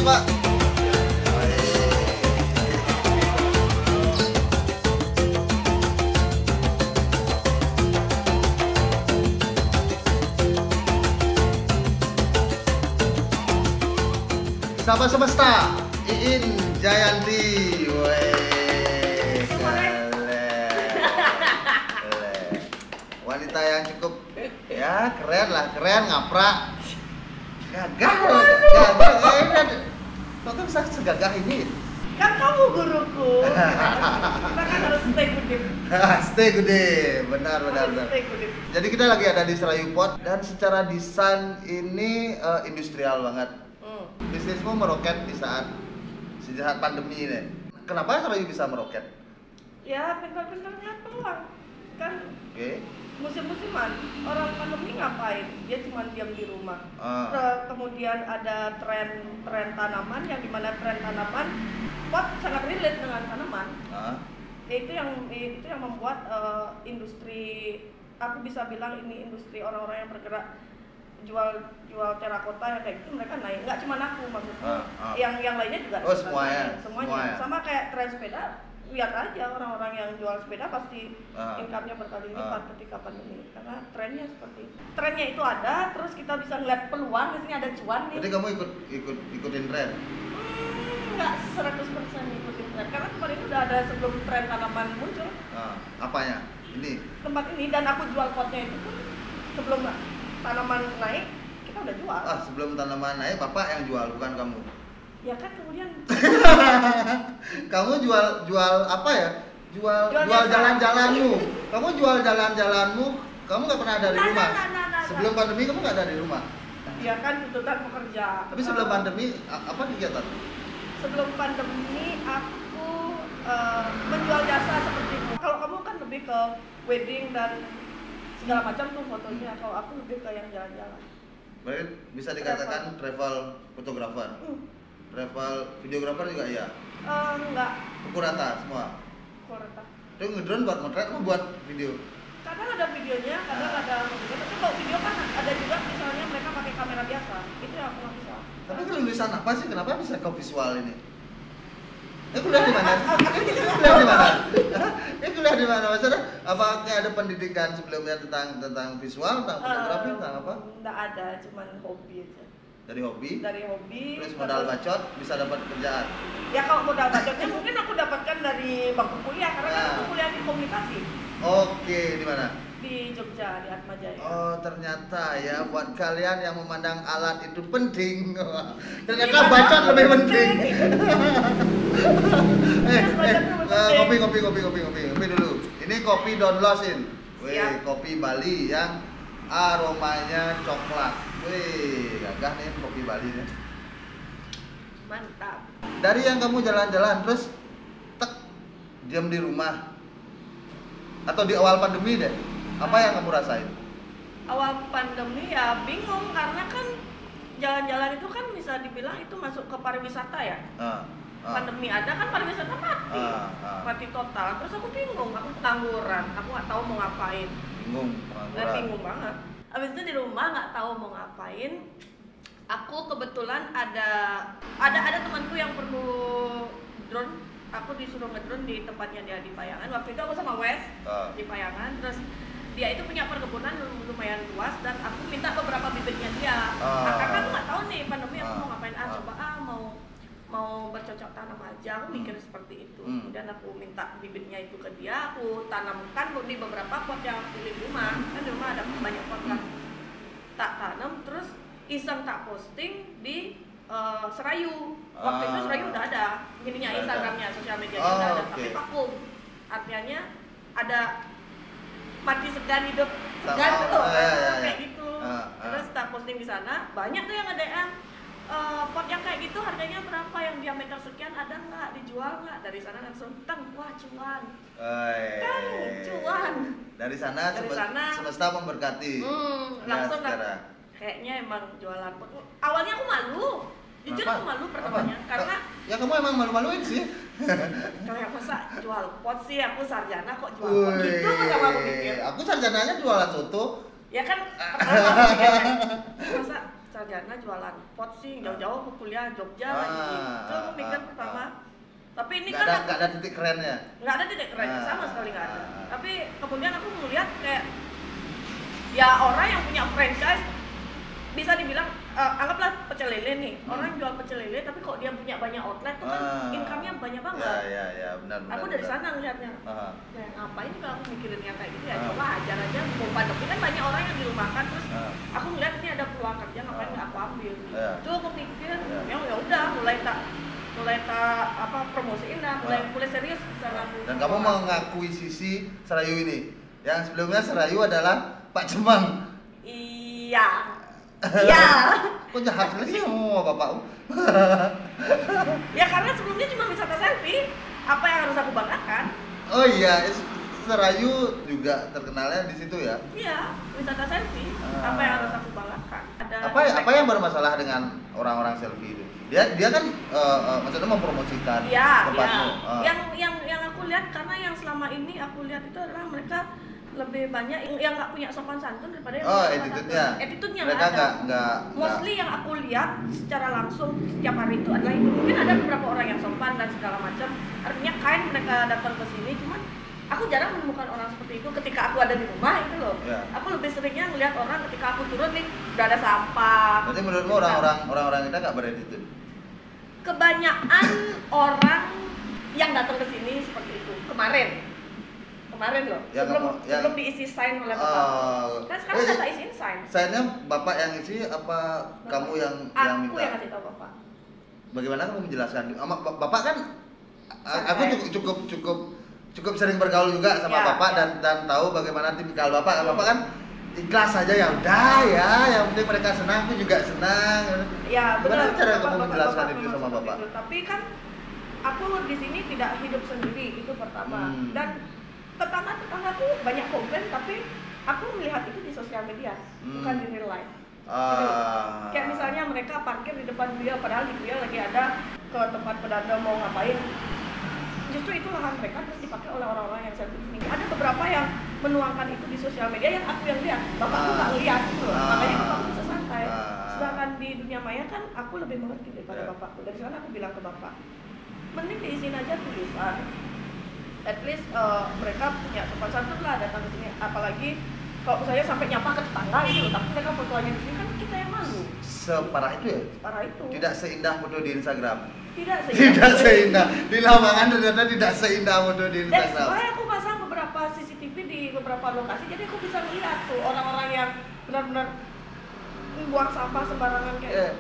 Pak. Sahabat semesta, Iin Jayanti, wanita yang cukup ya keren lah, keren ngaprak, gagah, kok bisa segagah ini? Kan kamu guruku, kita kan harus stay good. Stay gede, benar. Stay good. Jadi kita lagi ada di Serayu Pot dan secara desain ini industrial banget. Bisnismu meroket di saat pandemi ini. Kenapa Serayu bisa meroket? Ya pintar-pintarnya peluang kan. Oke. Musim-musiman orang pandemi ngapain? Dia cuma diam di rumah. Kemudian ada tren tanaman yang dimana tren tanaman pot sangat relate dengan tanaman. Itu yang membuat industri, aku bisa bilang ini industri orang-orang yang bergerak jual terakota yang kayak gitu mereka naik. Nggak cuma aku maksudnya, yang lainnya juga. Oh semuanya. Sama kayak tren sepeda. Lihat aja orang-orang yang jual sepeda pasti income-nya berkali lipat ketika pandemi karena trennya seperti itu. Trennya itu ada, terus kita bisa ngeliat peluang di sini ada cuan nih. Jadi kamu ikutin tren? Nggak 100% ikutin tren karena kemarin udah ada sebelum tren tanaman muncul. Apanya? Ini? Tempat ini dan aku jual potnya itu pun sebelum tanaman naik kita udah jual. Sebelum tanaman naik bapak yang jual bukan kamu? Ya kan kemudian kamu jual apa ya? Jual jalan-jalanmu. Kamu jual jalan-jalanmu. Kamu nggak pernah ada di rumah. Sebelum pandemi kamu nggak ada di rumah. Ya kan tuntutan pekerja. Tapi sebelum pandemi apa kegiatan? Sebelum pandemi aku menjual jasa seperti itu. Kalau kamu kan lebih ke wedding dan segala macam tuh fotonya. Kalau aku lebih ke yang jalan-jalan. Berarti bisa dikatakan travel photographer. Travel videographer juga ya? Enggak. Pukul rata semua? Pukul rata. Itu ngedrone buat motret atau buat video? Kadang ada videonya, kadang ada video. Tapi kalau video kan ada juga misalnya mereka pakai kamera biasa. Itu yang aku nggak bisa. Tapi kelulusan apa sih? Kenapa bisa ke visual ini? Kuliah di mana? Kuliah di mana? Maksudnya apa ada pendidikan sebelumnya tentang visual, tentang fotografi, tentang apa? Enggak ada, cuman hobi aja. Dari hobi? Terus modal bacot bisa dapat kerjaan? Ya kalau modal bacotnya mungkin aku dapatkan dari bangku kuliah karena kan aku kuliah di komunikasi. Oke, di mana? Di Jogja, di Atmajaya. Oh ternyata ya buat kalian yang memandang alat itu penting, ternyata bacot lebih penting. Kopi dulu. Ini kopi Don Losin. Kopi Bali yang aromanya coklat. Gagah nih kopi Bali nih. Mantap. Dari yang kamu jalan-jalan terus diam di rumah atau di awal pandemi deh, apa yang kamu rasain? Awal pandemi ya bingung karena kan jalan-jalan itu kan bisa dibilang itu masuk ke pariwisata ya. Pandemi ada kan pariwisata mati total. Terus aku bingung, aku pengangguran, aku nggak tahu mau ngapain. Bingung banget. Abis itu di rumah nggak tahu mau ngapain. Aku kebetulan ada temanku yang perlu drone. Aku disuruh ngedrone di tempatnya dia di Payangan. Waktu itu aku sama Wes di Payangan. Terus dia itu punya perkebunan lumayan luas dan aku minta beberapa bibitnya dia. Karena aku nggak tahu nih pandemi aku mau ngapain. Mau bercocok tanam aja. Aku mikir seperti itu. Kemudian aku minta bibitnya itu ke dia. Aku tanamkan di beberapa pot yang aku di rumah. Kan di rumah ada banyak pot kan. Tak tanam terus iseng tak posting di Serayu. Waktu itu Serayu udah ada ininya, Instagramnya, sosial medianya udah ada, tapi vakum. Artinya ada mati segan hidup segan tuh kayak gitu. Terus tak posting di sana, banyak tuh yang nge-DM pot yang kayak gitu harganya berapa, yang diameter sekian ada nggak, dijual nggak? Dari sana langsung wah cuan. Kan cuan. Dari sana semesta memberkati. Langsung kayaknya emang jualan pot. Awalnya aku malu. Jujur aku malu pertamanya karena ya kamu emang malu-maluin sih. Kayak masa jual pot sih, aku sarjana kok jual pot gitu, sama aku mikir. Aku sarjananya jualan soto. Ya kan pertama aku mikir masa sarjana jualan pot sih, jauh-jauh aku kuliah kuliah Jogja lagi. Itu aku mikir pertama. Tapi ini nggak kan ada titik kerennya. Nggak ada titik kerennya, sama sekali nggak ada. Tapi kemudian aku melihat kayak ya orang yang punya franchise bisa dibilang anggaplah pecel lele nih, orang jual pecel lele tapi kok dia punya banyak outlet tuh kan income-nya banyak banget. Ya, benar. Aku dari sana ngelihatnya. Nah, ngapain kalau aku mikirin yang kayak gitu ya coba ajar aja, mau pandemi kan banyak orang yang dirumahkan terus aku ngeliat ini ada peluang kerja, ngapain nggak aku ambil. Tuh aku pikir ya udah mulai tak apa promosiin lah, mulai serius di sana. Dan kamu mengakui sisi Serayu ini, yang sebelumnya Serayu adalah Pak Cemang. Iya. Iya. Kok jahat sekali sih kamu sama bapakmu? Ya karena sebelumnya cuma wisata selfie. Apa yang harus aku banggakan? Oh iya, Serayu juga terkenalnya di situ ya? Iya, wisata selfie. Apa yang harus aku banggakan? Apa yang bermasalah dengan orang-orang selfie itu? Dia kan maksudnya mempromosikan tempatmu. Yang aku lihat karena yang selama ini aku lihat itu adalah mereka lebih banyak yang nggak punya sopan santun daripada yang attitude-nya mereka nggak mostly yang aku lihat secara langsung setiap hari itu adalah itu. Mungkin ada beberapa orang yang sopan dan segala macam, artinya kain mereka datang ke sini, cuman aku jarang menemukan orang seperti itu ketika aku ada di rumah itu loh. Aku lebih seringnya ngelihat orang ketika aku turun nih udah ada sampah. Berarti menurutmu orang-orang kita nggak berattitude? Kebanyakan orang yang datang ke sini seperti itu kemarin loh, sebelum diisi sign oleh bapak. Kan sekarang udah tak isiin sign. Signnya bapak yang isi apa kamu yang minta? Aku yang kasih tahu bapak. Bagaimana kamu menjelaskan? Bapak kan, aku cukup sering bergaul juga sama bapak dan tahu bagaimana tipikal bapak. Bapak kan ikhlas saja ya udah ya, yang penting mereka senang, aku juga senang. Ya benar. Bagaimana cara kamu menjelaskan itu sama bapak? Tapi kan aku di sini tidak hidup sendiri, itu pertama. Dan tetangga-tetanggaku banyak komplain, tapi aku melihat itu di sosial media, bukan di real life. Kayak misalnya mereka parkir di depan dia, padahal di dia lagi ada ke tempat pedada mau ngapain. Justru itu lahan mereka terus dipakai oleh orang-orang yang selfie di sini. Ada beberapa yang menuangkan itu di sosial media yang aku yang lihat, bapakku nggak lihat gitu loh. Makanya bapakku bisa santai. Sedangkan di dunia maya kan aku lebih mengerti daripada bapakku. Dari sana aku bilang ke bapak, mending diisiin aja tulisan. At least mereka punya sopan santun lah datang ke sini, apalagi kalau misalnya sampai nyapa ke tetangga gitu, tapi mereka fotonya di sini kan kita yang malu. Separah itu ya? Separah itu. Tidak seindah foto di Instagram. Tidak seindah. Di lapangan ternyata tidak seindah foto di Instagram. That's why aku pasang beberapa CCTV di beberapa lokasi, jadi aku bisa melihat tuh orang-orang yang benar-benar buang sampah sembarangan kayak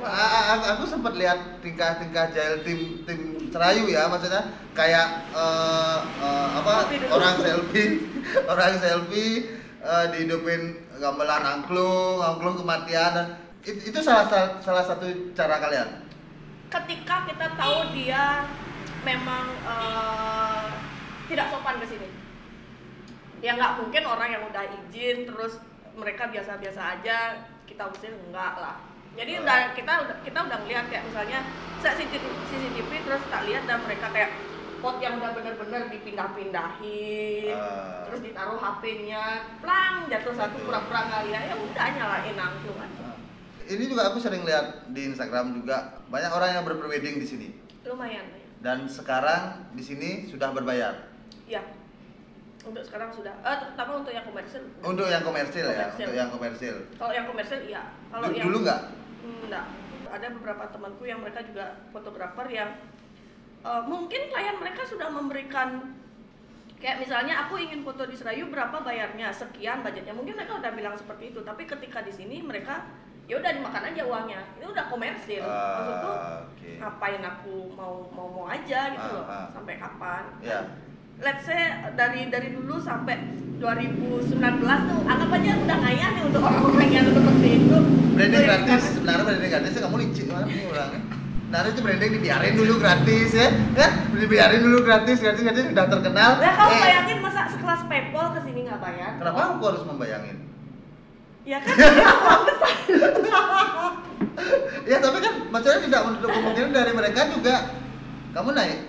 aku sempat lihat tingkah jahil tim Serayu ya, maksudnya kayak orang selfie dihidupin gamelan angklung kematian, dan itu salah satu cara kalian. Ketika kita tahu dia memang tidak sopan ke sini, ya nggak mungkin orang yang udah izin terus mereka biasa-biasa aja kita usir, enggak lah. Jadi kita udah ngeliat kayak misalnya CCTV terus tak lihat dan mereka kayak pot yang udah bener-bener dipindah-pindahin, terus ditaruh HP-nya, plang jatuh satu pura-pura nggak lihat, ya udah nyalain angklung aja. Ini juga aku sering lihat di Instagram juga banyak orang yang berprewedding di sini. Lumayan. Dan sekarang di sini sudah berbayar. Iya. Untuk sekarang sudah, terutama untuk yang komersil. Untuk yang komersil ya, untuk yang komersil. Kalau yang komersil iya. Kalau dulu nggak? Enggak. Ada beberapa temanku yang mereka juga fotografer yang mungkin klien mereka sudah memberikan, kayak misalnya aku ingin foto di Serayu berapa bayarnya, sekian budgetnya. Mungkin mereka udah bilang seperti itu. Tapi ketika di sini mereka ya udah dimakan aja uangnya. Itu udah komersil. Maksudku ngapain aku mau aja gitu loh. Sampai kapan? Let's say dari dulu sampai 2019 tuh anggap aja udah ngayal nih untuk orang-orang yang seperti itu. Branding gratis, sebenarnya branding gratis kamu licik banget nih orangnya. Nah itu branding dibiarin dulu gratis ya, kan? Dibiarin dulu gratis udah terkenal. Ya kamu bayangin masa sekelas PayPal kesini nggak bayar? Kenapa aku harus membayangin? Ya kan uang besar. Ya tapi kan maksudnya tidak menutup kemungkinan dari mereka juga kamu naik.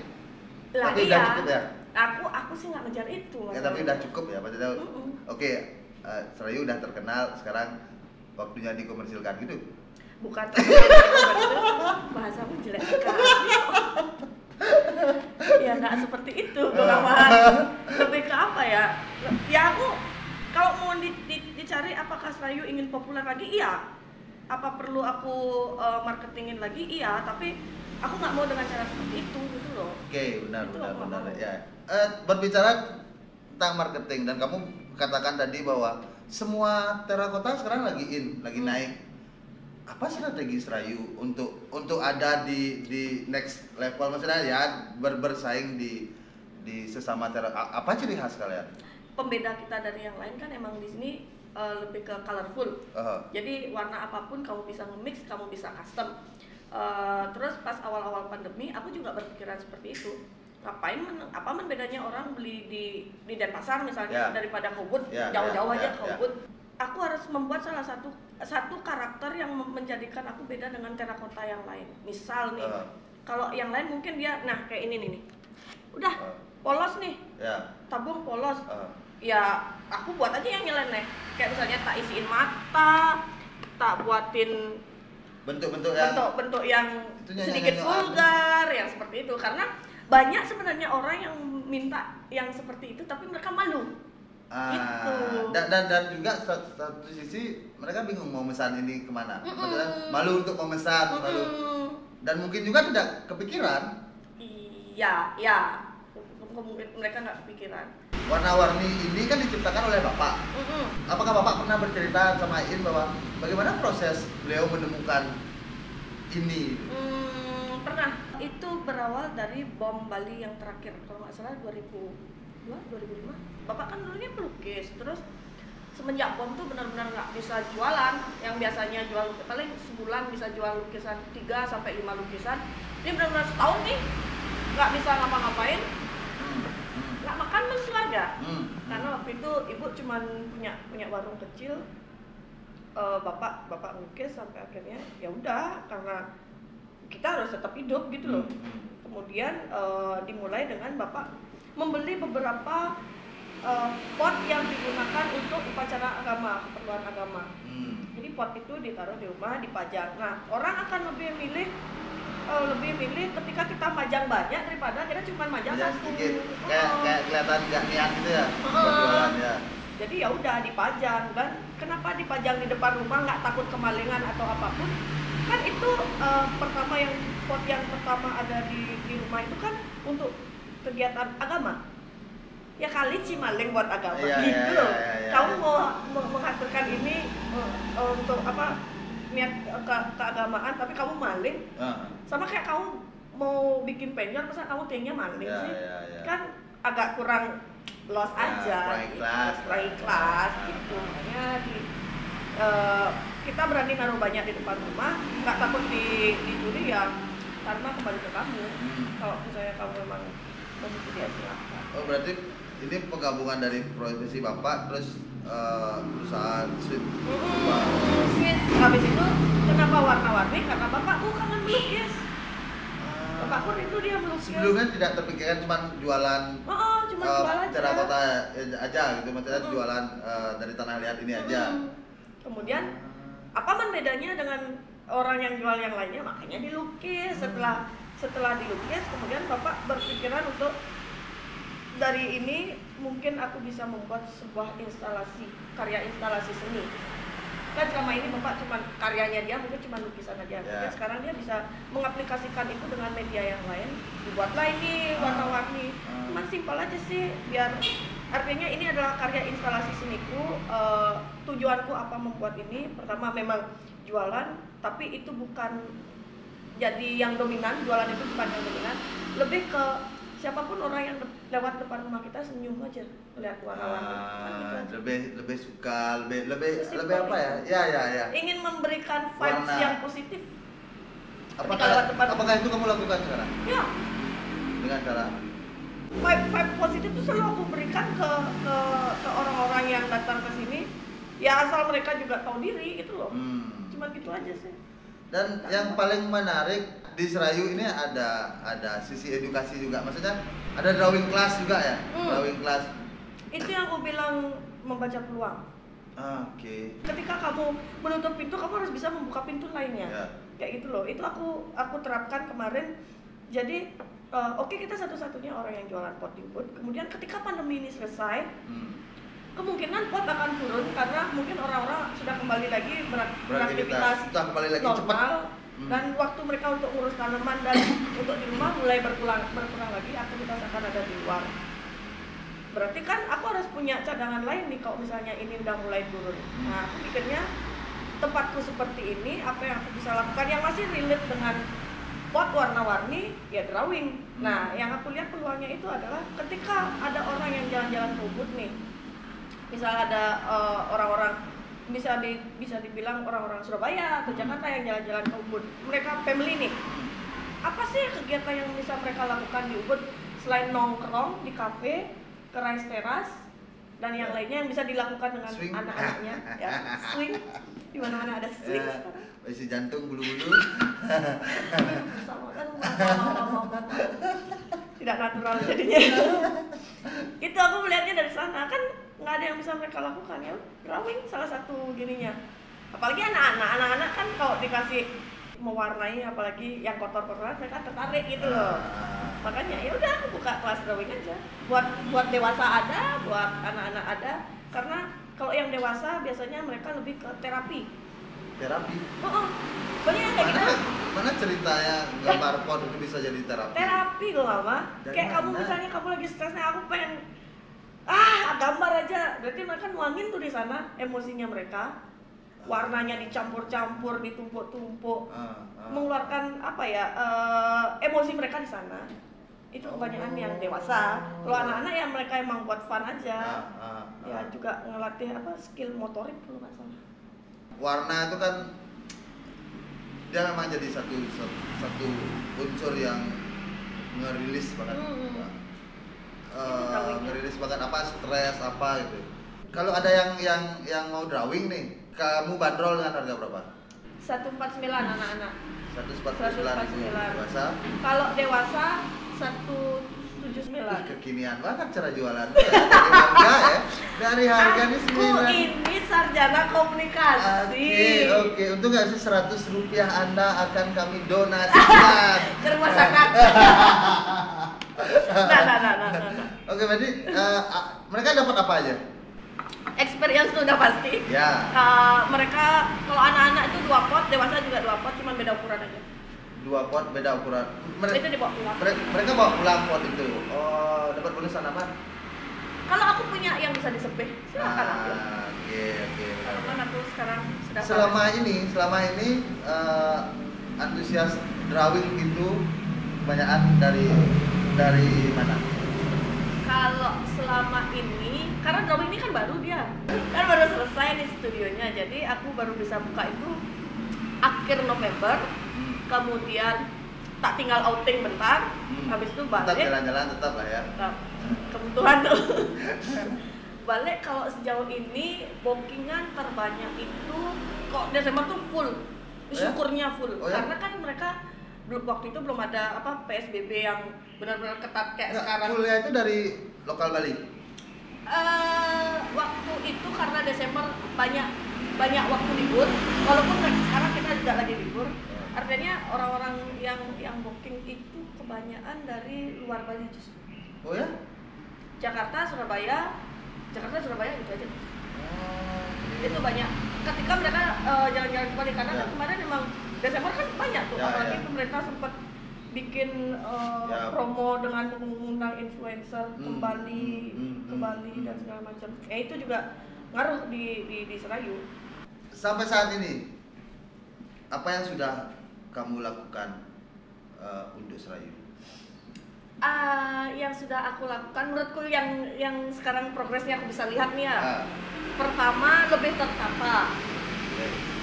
Tapi udah cukup ya? Aku sih nggak ngejar itu. Ya tapi udah cukup ya maksudnya. Oke, Serayu udah terkenal, sekarang waktunya dikomersilkan gitu. bukan bahasamu jelek sekali. Ya nggak seperti itu lebih ke apa ya? Ya aku kalau mau dicari apakah Serayu ingin populer lagi, iya. Apa perlu aku marketingin lagi, iya. Tapi aku nggak mau dengan cara seperti itu gitu loh. Oke, benar ya. Berbicara tentang marketing dan kamu katakan tadi bahwa semua terakota sekarang lagi naik. Apa strategi Serayu untuk ada di next level, maksudnya ya bersaing di sesama apa ciri khas kalian? Pembeda kita dari yang lain kan emang di sini lebih ke colorful. Jadi warna apapun kamu bisa nge-mix, kamu bisa custom. Terus pas awal-awal pandemi aku juga berpikiran seperti itu. Apa bedanya orang beli di Denpasar misalnya daripada ke Ubud, jauh-jauh aja ke Ubud. Aku harus membuat salah satu karakter yang menjadikan aku beda dengan terakota yang lain. Misal nih, kalau yang lain mungkin dia, nah kayak ini nih, udah polos nih, tabung polos, ya aku buat aja yang nyeleneh. Kayak misalnya tak isiin mata, tak buatin bentuk-bentuk yang sedikit vulgar, yang seperti itu. Karena banyak sebenarnya orang yang minta yang seperti itu, tapi mereka malu. Gitu. Dan juga satu sisi mereka bingung mau memesan ini kemana, maksudnya malu untuk memesan, malu, dan mungkin juga tidak kepikiran. Iya, mungkin mereka nggak kepikiran. Warna-warni ini kan diciptakan oleh Bapak. Apakah Bapak pernah bercerita sama In bahwa bagaimana proses beliau menemukan ini? Pernah. Itu berawal dari bom Bali yang terakhir, kalau nggak salah 2005. Bapak kan dulunya pelukis, terus semenjak bom tuh benar-benar nggak bisa jualan. Yang biasanya jual paling sebulan bisa jual lukisan 3-5 lukisan, ini benar-benar setahun nih nggak bisa ngapa-ngapain, nggak makan dengan keluarga. Karena waktu itu ibu cuman punya warung kecil, bapak lukis sampai akhirnya ya udah, karena kita harus tetap hidup gitu loh. Kemudian dimulai dengan bapak membeli beberapa pot yang digunakan untuk upacara agama, keperluan agama. Jadi pot itu ditaruh di rumah, dipajang. Nah, orang akan lebih milih ketika kita majang banyak daripada kita cuma majang satu. Kayak kelihatan nggak niat gitu ya, jualan ya. Jadi ya udah dipajang. Dan kenapa dipajang di depan rumah, nggak takut kemalingan atau apapun? Kan itu pertama yang pot yang pertama ada di rumah itu kan untuk kegiatan agama. Ya kali maling buat agama gitu loh. Kamu mau menghaturkan ini untuk apa, niat keagamaan, tapi kamu maling. Sama kayak kamu mau bikin penjor, masa kamu tehnya maling sih? Kan agak kurang los aja, kurang ikhlas gitu. Makanya kita berani naruh banyak di depan rumah, nggak takut dicuri ya, karena kembali ke kamu. Kalau misalnya kamu memang begitu, dia silakan. Oh, berarti ini penggabungan dari profesi Bapak terus perusahaan Sweet. Sweet. Habis itu kenapa warna-warni? Karena Bapakku kangen melukis. Bapakku itu dia melukis. Sebelumnya tidak terpikirkan cuma jualan jual aja. terakota aja gitu, maksudnya jualan dari tanah liat ini aja. Kemudian apa bedanya dengan orang yang jual yang lainnya? Makanya dilukis. Setelah dilukis, kemudian Bapak berpikiran untuk dari ini mungkin aku bisa membuat sebuah karya instalasi seni. Kan selama ini Bapak cuma karyanya dia mungkin cuma lukisan aja. Mungkin sekarang dia bisa mengaplikasikan itu dengan media yang lain. Dibuatlah ini warna-warni. Cuman simpel aja sih, biar artinya ini adalah karya instalasi seniku. Tujuanku apa membuat ini? Pertama memang jualan, tapi itu bukan jadi yang dominan. Jualan itu bukan yang dominan. Lebih ke siapapun orang yang lewat depan rumah kita senyum aja lihat warna-warni. Lebih suka, lebih apa ya? Ya. Ingin memberikan vibes yang positif. Apakah itu kamu lakukan sekarang? Ya. Dengan cara vibe positif itu selalu aku berikan ke orang-orang yang datang ke sini. Ya asal mereka juga tahu diri gitu loh. Cuma gitu aja sih. Dan yang paling menarik di Serayu ini ada sisi edukasi juga, maksudnya ada drawing class juga ya. Drawing class itu yang aku bilang membaca peluang. Oke. Ketika kamu menutup pintu, kamu harus bisa membuka pintu lainnya. Kayak gitu loh. Itu aku terapkan kemarin. Jadi oke, kita satu-satunya orang yang jualan pot di Ubud. Kemudian ketika pandemi ini selesai, kemungkinan pot akan turun karena mungkin orang-orang sudah kembali lagi beraktivitas normal. Dan waktu mereka untuk ngurus tanaman dan untuk di rumah mulai berkurang lagi, aktivitas akan ada di luar. Berarti kan aku harus punya cadangan lain nih kalau misalnya ini udah mulai turun. Nah, aku pikirnya tempatku seperti ini, apa yang aku bisa lakukan yang masih relate dengan pot warna-warni, ya drawing. Nah, yang aku lihat peluangnya itu adalah ketika ada orang yang jalan-jalan ke Ubud nih, misal ada orang-orang bisa dibilang orang-orang Surabaya atau Jakarta yang jalan-jalan ke Ubud, mereka family nih, apa sih kegiatan yang bisa mereka lakukan di Ubud selain nongkrong di kafe, kerais teras, dan yang lainnya yang bisa dilakukan dengan anak-anaknya, ya swing, di mana-mana ada swing sekarang. Isi jantung bulu-bulu. Tidak natural jadinya. Itu aku melihatnya dari sana, kan nggak ada yang bisa mereka lakukan ya. Drawing salah satu gininya. Apalagi anak-anak kan kalau dikasih mewarnai, apalagi yang kotor-kotoran, mereka tertarik gitu loh. Makanya ya udah aku buka kelas drawing aja. Buat dewasa ada, buat anak-anak ada. Karena kalau yang dewasa biasanya mereka lebih ke terapi. Banyak yang kayak gitu. Mana ceritanya gambar pot itu bisa jadi terapi? Terapi loh Mama. Kayak kamu misalnya kamu lagi stresnya, aku pengen gambar aja. Berarti mereka nuangin tuh di sana emosinya mereka. Warnanya dicampur-campur, ditumpuk-tumpuk. Mengeluarkan apa ya? Emosi mereka di sana. Itu kebanyakan yang dewasa. Kalau anak-anak ya mereka emang buat fun aja. Ya juga ngelatih skill motorik kalau nggak salah. Warna itu kan dia memang jadi satu unsur yang ngerilis banget, ngerilis banget stres gitu. Kalau ada yang mau drawing nih, kamu bandrol dengan harga berapa? 149 anak-anak. 149 dewasa. Kalau dewasa 179. Kekinian banget cara jualan. Dari harga nih 9. Ini sarjana komunikasi. Oke. Untung nggak sih 100 rupiah Anda akan kami donasikan ke rumah sakit. Nah. Oke, berarti mereka dapat apa aja? Experience tuh udah pasti. Ya. Mereka kalau anak-anak itu 2 pot, dewasa juga 2 pot, cuma beda ukuran aja. 2 pot beda ukuran. Itu dibawa pulang. Mereka bawa pulang pot itu. Oh, dapat bonusan apa? Kalau aku punya yang bisa disepeh, silakan ambil. Oke. Kan aku sekarang sudah selama ini antusias drawing itu kebanyakan dari mana? Kalau selama ini, karena drawing ini kan baru dia, kan baru selesai nih studionya, jadi aku baru bisa buka itu akhir November. Kemudian tak tinggal outing bentar, habis itu balik. Tetap jalan-jalan tetap lah ya. Kebutuhan tuh. Balik kalau sejauh ini bookingan terbanyak itu kok Desember tuh full, syukurnya full. Karena kan mereka waktu itu belum ada PSBB yang benar-benar ketat kayak sekarang. Fullnya itu dari lokal Bali. Waktu itu karena Desember banyak waktu libur, walaupun sekarang kita juga lagi libur. Artinya orang-orang yang booking itu kebanyakan dari luar Bali justru. Oh ya? Jakarta, Surabaya gitu aja. Itu banyak. Ketika mereka jalan-jalan ke Bali, karena kan kemarin memang Desember kan banyak tuh, apalagi pemerintah sempat bikin promo dengan mengundang influencer kembali ke Bali dan segala macam. Itu juga ngaruh di Serayu. Sampai saat ini apa yang sudah kamu lakukan untuk Serayu? Yang sudah aku lakukan, menurutku yang sekarang progresnya aku bisa lihat nih ya. Pertama, lebih tertata.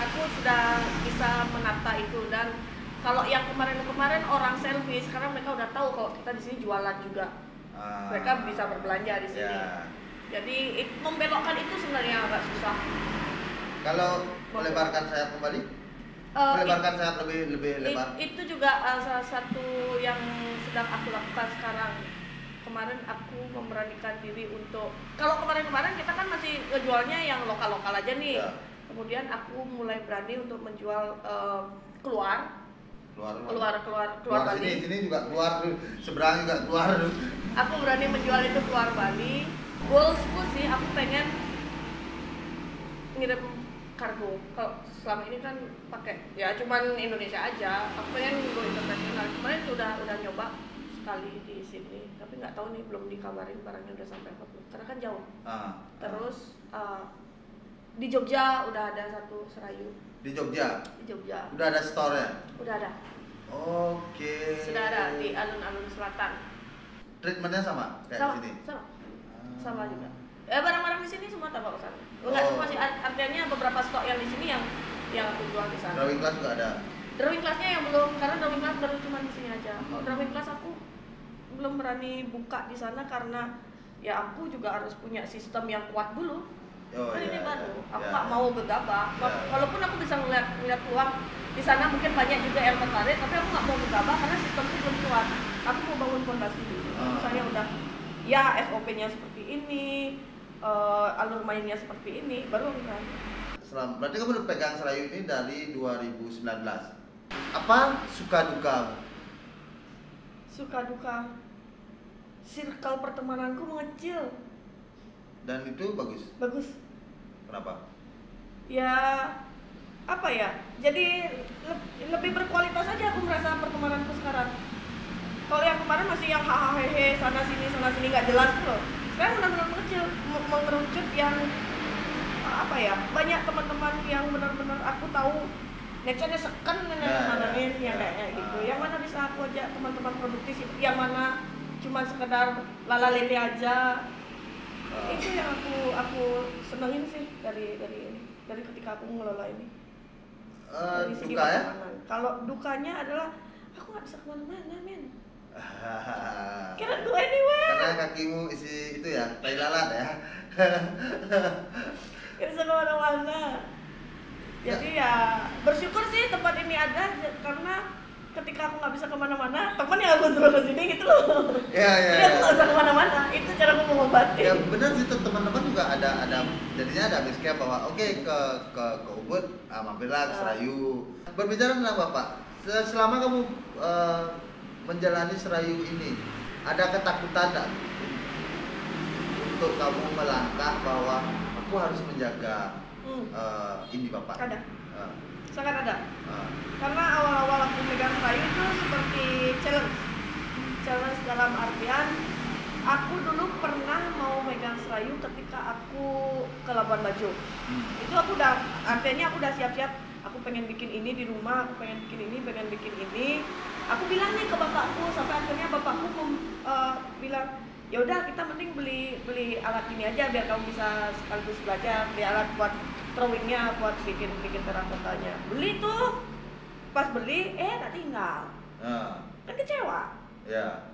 Aku sudah bisa menata itu, dan kalau yang kemarin orang selfie, sekarang mereka udah tahu kalau kita di sini jualan juga. Mereka bisa berbelanja di sini. Jadi membelokkan itu sebenarnya agak susah. Kalau melebarkan sayap kembali? Melebarkan sayap lebih lebar. Itu juga salah satu yang sedang aku lakukan sekarang. kemarin aku memberanikan diri untuk, kalau kemarin kita kan masih ngejualnya yang lokal aja nih. Kemudian aku mulai berani untuk menjual keluar Bali. Sini juga keluar, seberang juga keluar. Aku berani menjual itu keluar Bali. Goalsku sih aku pengen ngirim kargo. Kalau selama ini kan pakai ya cuman Indonesia aja. Aku pengen go internasional. Kemarin udah nyoba sekali di sini, tapi nggak tahu nih, belum dikabarin barangnya udah sampai apa belum. Karena kan jauh. Terus di Jogja udah ada satu Serayu. Di Jogja. Udah ada store-nya? Udah ada. Oke. Sudah ada di alun-alun selatan. Treatmentnya sama kayak di sini? Sama juga. Barang-barang di sini semua tapak kesana. Enggak semua sih, artinya beberapa stok yang di sini yang aku jual di sana. Drawing class juga ada? Drawing classnya yang belum, karena drawing class baru cuma di sini aja. Kalau drawing class aku belum berani buka di sana karena ya aku juga harus punya sistem yang kuat dulu. Ini baru. Aku nggak mau gegabah. Walaupun aku bisa ngeliat peluang di sana, mungkin banyak juga yang tertarik, tapi aku nggak mau gegabah karena sistemnya belum kuat. Aku mau bangun fondasi dulu. Misalnya udah ya SOP-nya seperti ini, alur mainnya seperti ini, baru kita. Berarti kamu udah pegang Serayu ini dari 2019. Apa suka duka? Suka duka, circle pertemananku mengecil. Dan itu bagus? Bagus. Kenapa? Ya, apa ya, jadi lebih berkualitas aja aku merasa pertemananku sekarang. Kalau yang kemarin masih yang hahaha sana sini nggak jelas tuh loh. Sekarang benar-benar mengecil, mengerucut yang apa ya, banyak teman-teman yang benar-benar aku tahu nextnya seken manain yang kayak gitu. Yang mana bisa aku ajak teman-teman produktif, yang mana cuma sekedar lala-lele aja. Itu yang aku senengin sih dari ketika aku ngelola ini. Duka ya? Kalau dukanya adalah aku nggak bisa kemana-mana, men. Cannot go anywhere. Karena kakimu isi itu ya, tai lalat ya. Nggak bisa kemana-mana. Jadi ya bersyukur sih tempat ini ada, karena ketika aku nggak bisa kemana-mana, teman yang aku suruh kesini gitu loh. Jadi aku nggak bisa kemana-mana. Itu cara aku mengobati. Ya benar sih, teman-teman juga ada jadinya ada base camp bahwa oke, ke Ubud, mampirlah ke Serayu. Berbicara tentang Bapak, selama kamu menjalani Serayu ini, ada ketakutan nggak untuk kamu melangkah bahwa aku harus menjaga ini Bapak? Ada. Sangat ada. Karena awal-awal aku megang Serayu itu seperti challenge dalam artian aku dulu pernah mau megang Serayu ketika aku ke Labuan Bajo. Itu aku artinya aku udah siap-siap, aku pengen bikin ini di rumah, aku pengen bikin ini. Aku bilang nih ke bapakku, sampai akhirnya bapakku bilang, ya udah kita mending beli alat ini aja biar kamu bisa sekaligus belajar, beli alat buat drawingnya, buat bikin terakotanya. Beli tuh, pas beli tak tinggal. Kan kecewa.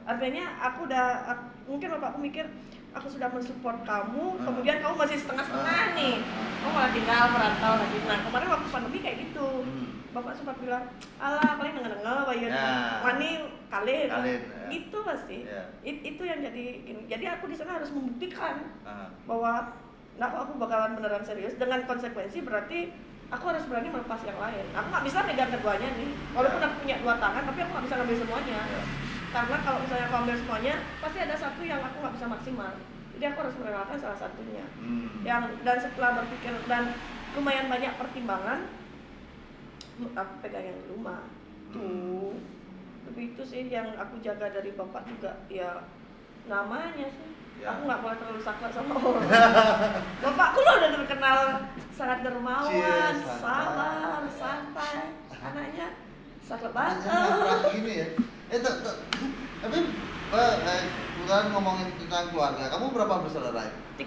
Artinya mungkin bapakku mikir aku sudah mensupport kamu, kemudian kamu masih setengah-setengah nih, kamu malah tinggal merantau lagi. Nah kemarin waktu pandemi kayak gitu, bapak sempat bilang, alah paling nengah-nengah bayar mani kalian gitu pasti. Itu yang jadi aku di sana harus membuktikan bahwa aku bakalan beneran serius dengan konsekuensi, berarti aku harus berani melepas yang lain. Aku nggak bisa megang keduanya nih, walaupun aku punya 2 tangan, tapi aku nggak bisa ngambil semuanya. Karena kalau misalnya aku ambil semuanya, pasti ada satu yang aku nggak bisa maksimal. Jadi aku harus merelakan salah satunya. Dan setelah berpikir dan lumayan banyak pertimbangan, aku pegang yang di rumah. Tuh, tapi itu sih yang aku jaga dari bapak juga, ya namanya sih. Aku nggak boleh terlalu saklek sama orang. Bapakku loh udah terkenal sangat dermawan, sabar, santai. Anaknya saklek banget. Gini ya. Tapi kemudian ngomongin tentang keluarga, kamu berapa bersaudara? 3.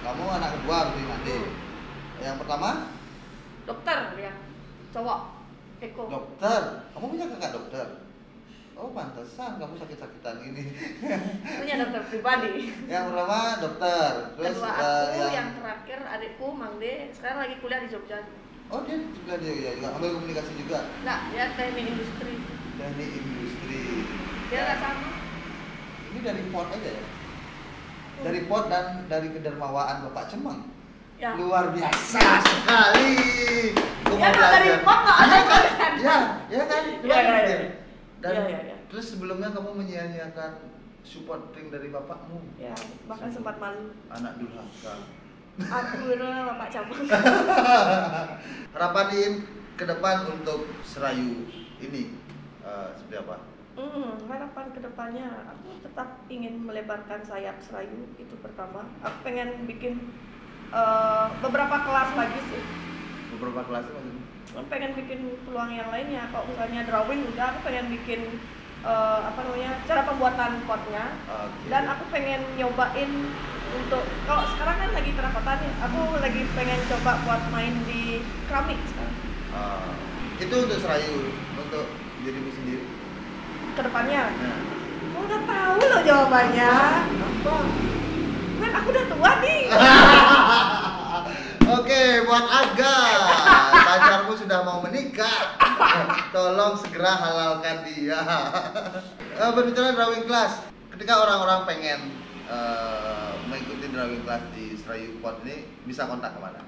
Kamu anak kedua berarti nanti. Yang pertama? Dokter ya, cowok. Eko. Dokter. Kamu punya kakak dokter? Oh pantesan kamu sakit-sakitan ini. Punya dokter pribadi. Yang pertama dokter. Terus kedua aku, yang terakhir adikku Mang De, sekarang lagi kuliah di Jogja. Oh dia juga ambil komunikasi juga? Enggak, dia teknik industri. Dia nggak sama? ini dari pot aja ya. Dari pot dan dari kedermawaan Bapak Cemeng. Ya. Luar biasa sekali. Ya nggak dari pot nggak ada kan? Ya kan. Iya. Dan Ya. terus sebelumnya kamu menyia-nyiakan supporting dari bapakmu. Ya, bahkan sempat malu. Anak durhaka. Aku Bapak Cemeng. Harapan ke depan untuk Serayu ini seperti apa? Harapan kedepannya aku tetap ingin melebarkan sayap Serayu, itu pertama. Aku pengen bikin beberapa kelas lagi sih. Beberapa kelas maksudnya? Aku pengen bikin peluang yang lainnya. Kalau misalnya drawing udah, aku pengen bikin cara pembuatan potnya. Okay. Dan aku pengen nyobain untuk, kalau sekarang kan lagi terakota nih, aku lagi pengen coba buat main di keramik sekarang. Itu untuk Serayu, untuk dirimu sendiri? Kedepannya? Nah. Aku udah tahu loh jawabannya. Apa? Kan aku udah tua nih. Oke, buat Aga, pacarmu sudah mau menikah. Tolong segera halalkan dia. Berbicara drawing class, ketika orang-orang pengen mengikuti drawing class di Serayu Pot ini, bisa kontak kemana?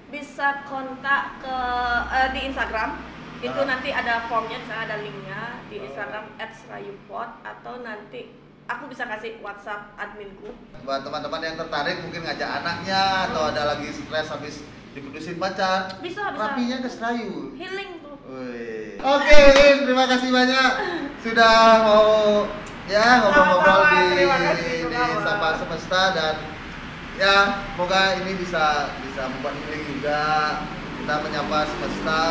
Bisa kontak ke di Instagram. Itu nanti ada formnya, misalnya ada linknya di Instagram @serayupot, atau nanti aku bisa kasih WhatsApp adminku. Buat teman-teman yang tertarik mungkin ngajak anaknya atau ada lagi stres habis diputusin pacar, bisa. Rapinya ke Serayu. Healing tuh. Oke, Lin, terima kasih banyak sudah mau ya ngobrol-ngobrol di Sapa Semesta, dan ya semoga ini bisa membuat healing juga. Kita menyapa semesta,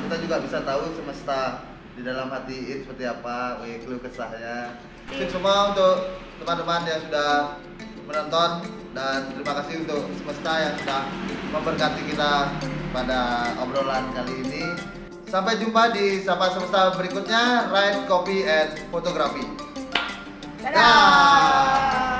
kita juga bisa tahu semesta di dalam hati It seperti apa, keluh kesahnya. Sukses semua untuk teman-teman yang sudah menonton, dan terima kasih untuk semesta yang sudah memberkati kita pada obrolan kali ini. Sampai jumpa di Sapa Semesta berikutnya, Ride Copy and Photography. Dadah.